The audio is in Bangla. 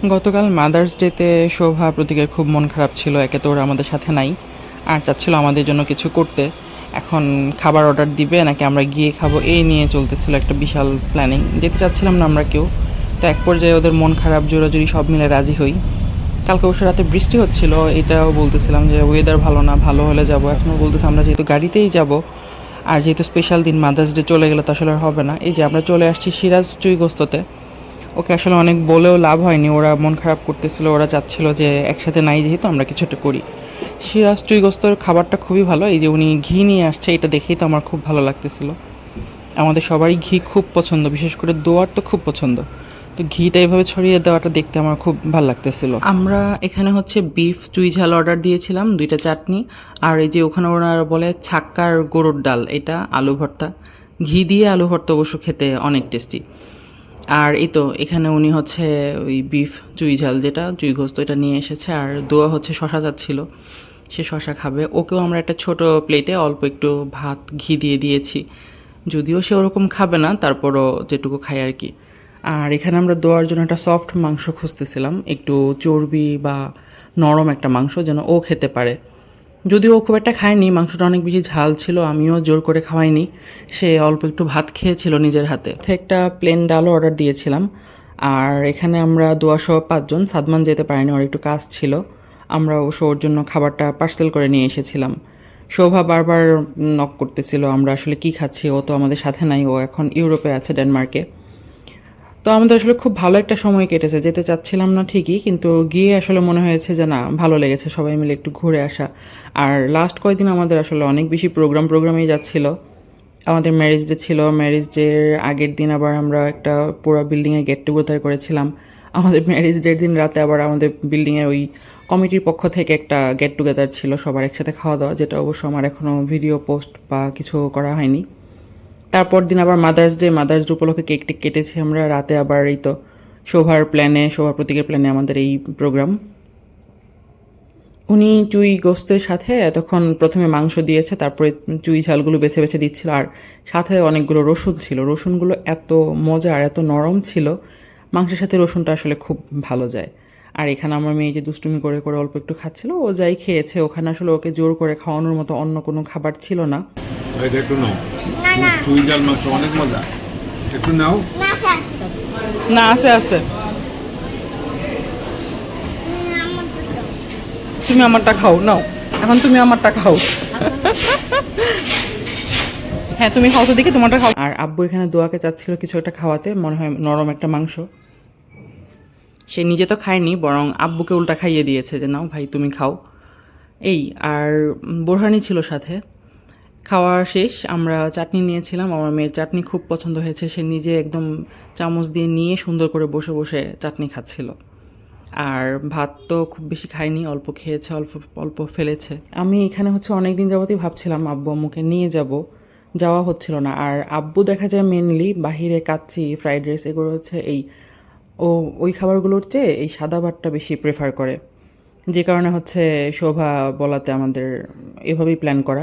গতকাল মাদার্স ডেতে শোভা প্রতীকের খুব মন খারাপ ছিল, একে তো ওরা আমাদের সাথে নাই, আর চাচ্ছিল আমাদের জন্য কিছু করতে। এখন খাবার অর্ডার দিবে নাকি আমরা গিয়ে খাবো, এই নিয়ে চলতেছিল একটা বিশাল প্ল্যানিং। যেতে চাচ্ছিলাম না আমরা কেউ, তো এক পর্যায়ে ওদের মন খারাপ জোরাজুরি সব মিলে রাজি হই। কালকে অবশ্য রাতে বৃষ্টি হচ্ছিল, এটাও বলতেছিলাম যে ওয়েদার ভালো না, ভালো হলে যাব। এখনও বলতেছি আমরা যেহেতু গাড়িতেই যাব, আর যেহেতু স্পেশাল দিন মাদার্স ডে চলে গেলে তো আসলে আর হবে না। এই যে আমরা চলে আসছি সিরাজ চুইগোস্ততে। ওকে আসলে অনেক বলেও লাভ হয়নি, ওরা মন খারাপ করতেছিল, ওরা চাচ্ছিল যে একসাথে নাই যেহেতু আমরা কিছু একটা করি। সিরাজ চুইগোস্তর খাবারটা খুবই ভালো, এই যে উনি ঘি নিয়ে আসছে এটা দেখেই তো আমার খুব ভালো লাগতেছিল। আমাদের সবারই ঘি খুব পছন্দ, বিশেষ করে দোয়ার তো খুব পছন্দ। তো ঘিটা এভাবে ছড়িয়ে দেওয়াটা দেখতে আমার খুব ভালো লাগতেছিল। আমরা এখানে হচ্ছে বিফ চুই ঝাল অর্ডার দিয়েছিলাম, 2টা চাটনি, আর এই যে ওখানে ওনারা বলে ছাক্কার গরুর ডাল, এটা আলু ভর্তা। ঘি দিয়ে আলু ভর্তা অবশ্য খেতে অনেক টেস্টি। আর এই তো এখানে উনি হচ্ছে ওই বিফ চুই ঝাল যেটা চুই ঘোস্ত এটা নিয়ে এসেছে, আর দোয়া হচ্ছে শশা যাচ্ছিল, সে শশা খাবে। ওকেও আমরা একটা ছোট প্লেটে অল্প একটু ভাত ঘি দিয়ে দিয়েছি, যদিও সে ওরকম খাবে না, তারপরও যেটুকু খাই আর কি। আর এখানে আমরা দোয়ার জন্য একটা সফট মাংস খুঁজতেছিলাম, একটু চর্বি বা নরম একটা মাংস যেন ও খেতে পারে। যদিও ও খুব একটা খায়নি, মাংসটা অনেক বেশি ঝাল ছিল, আমিও জোর করে খাওয়াইনি, সে অল্প একটু ভাত খেয়েছিল নিজের হাতে। একটা প্লেন ডালও অর্ডার দিয়েছিলাম। আর এখানে আমরা দোয়াসহ 5 জন, সাদমান যেতে পারিনি, ওর একটু কাজ ছিল। আমরা অবশ্য ওর জন্য খাবারটা পার্সেল করে নিয়ে এসেছিলাম। শোভা বারবার নক করতেছিল আমরা আসলে কি খাচ্ছি, ও তো আমাদের সাথে নাই, ও এখন ইউরোপে আছে, ডেনমার্কে। তো আমাদের আসলে খুব ভালো একটা সময় কেটেছে, যেতে চাচ্ছিলাম না ঠিকই, কিন্তু গিয়ে আসলে মনে হয়েছে যে না, ভালো লেগেছে, সবাই মিলে একটু ঘুরে আসা। আর লাস্ট কয়েকদিন আমাদের আসলে অনেক বেশি প্রোগ্রামেই যাচ্ছিল। আমাদের ম্যারেজ ডে ছিল, ম্যারেজ ডের আগের দিন আবার আমরা একটা পুরো বিল্ডিংয়ে গেট টুগেদার করেছিলাম। আমাদের ম্যারেজ ডের দিন রাতে আবার আমাদের বিল্ডিংয়ে ওই কমিটির পক্ষ থেকে একটা গেট টুগেদার ছিল, সবার একসাথে খাওয়া দাওয়া, যেটা অবশ্য আমার এখনও ভিডিও পোস্ট বা কিছু করা হয়নি। তারপর দিন আবার মাদার্স ডে উপলক্ষে কেক টেক কেটেছি আমরা রাতে। আবার এই তো শোভার প্রতীকের প্ল্যানে আমাদের এই প্রোগ্রাম। উনি চুই গোস্তের সাথে এতক্ষণ প্রথমে মাংস দিয়েছে, তারপরে চুই ঝালগুলো বেছে বেছে দিচ্ছিল, আর সাথে অনেকগুলো রসুন ছিল। রসুনগুলো এত মজা আর এত নরম ছিল, মাংসের সাথে রসুনটা আসলে খুব ভালো যায়। আর এখানে আমার মেয়ে যে দুষ্টুমি করে করে অল্প একটু খাচ্ছিল, ও যাই খেয়েছে, ওখানে আসলে ওকে জোর করে খাওয়ানোর মতো অন্য কোনো খাবার ছিল না। একটু নাও, চুই ঝাল মাংস অনেক মজা, একটু নাও। না, আছে আছে, তুমি আমারটা খাও, নাও এখন তুমি আমারটা খাও। হ্যাঁ তুমি খাও তো দেখি তোমারটা খাও। আর আব্বু এখানে দোয়াকে চাচ্ছিল কিছু একটা খাওয়াতে, মনে হয় নরম একটা মাংস। সে নিজে তো খায়নি, বরং আব্বুকে উল্টা খাইয়ে দিয়েছে যে নাও ভাই তুমি খাও। এই আর বোরহানি ছিল সাথে। খাওয়া শেষ, আমরা চাটনি নিয়েছিলাম, আমার মেয়ের চাটনি খুব পছন্দ হয়েছে, সে নিজে একদম চামচ দিয়ে নিয়ে সুন্দর করে বসে বসে চাটনি খাচ্ছিল। আর ভাত তো খুব বেশি খাইনি, অল্প খেয়েছে, অল্প অল্প ফেলেছে। আমি এখানে হচ্ছে অনেক দিন যাবতই ভাবছিলাম আব্বু আম্মুকে নিয়ে যাব, যাওয়া হচ্ছিল না। আর আব্বু দেখা যায় মেনলি বাহিরে কাচ্চি, ফ্রাইড রাইস, এগুলো হচ্ছে ও ওই খাবারগুলোর চেয়ে এই সাদা ভাতটা বেশি প্রেফার করে, যে কারণে হচ্ছে শোভা বলাতে আমাদের এভাবেই প্ল্যান করা।